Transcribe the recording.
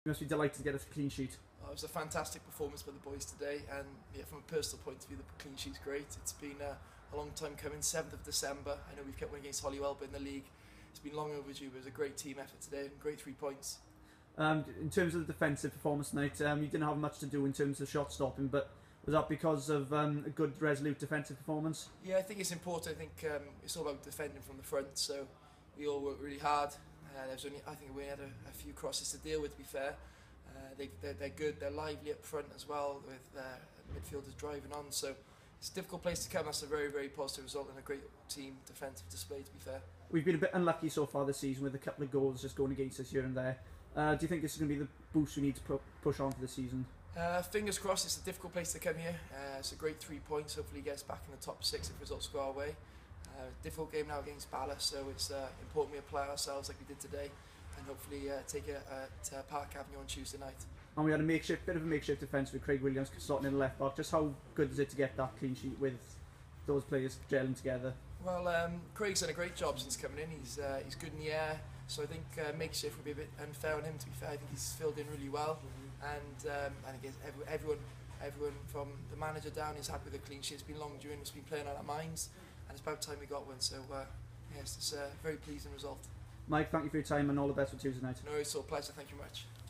You must be delighted to get a clean sheet. It was a fantastic performance by the boys today, and yeah, from a personal point of view, the clean sheet's great. It's been a long time coming. 7th of December. I know we've kept winning against Holywell, but in the league, it's been long overdue. It was a great team effort today and great 3 points. In terms of the defensive performance tonight, you didn't have much to do in terms of shot stopping, but was that because of a good, resolute defensive performance? Yeah, I think it's important. I think it's all about defending from the front, so we all worked really hard. I think we had a few crosses to deal with, to be fair. They're good, they're lively up front as well, with midfielders driving on, so it's a difficult place to come. That's a very, very positive result and a great team defensive display, to be fair. We've been a bit unlucky so far this season with a couple of goals just going against us here and there. Do you think this is going to be the boost we need to push on for the season? Fingers crossed. It's a difficult place to come here. It's a great 3 points. Hopefully get us back in the top 6 if results go our way. Difficult game now against Bala, so it's important we apply ourselves like we did today, and hopefully take it to Park Avenue on Tuesday night. And we had a bit of a makeshift defence with Craig Williams slotting in the left back. Just how good is it to get that clean sheet with those players gelling together? Well, Craig's done a great job since coming in. He's good in the air, so I think makeshift would be a bit unfair on him, to be fair. I think he's filled in really well, and I think everyone from the manager down is happy with the clean sheet. It's been long due and it's been playing on our minds, and it's about time we got one. So yes, it's a very pleasing result. Mike, thank you for your time and all the best for Tuesday night. No, it's a pleasure. Thank you much.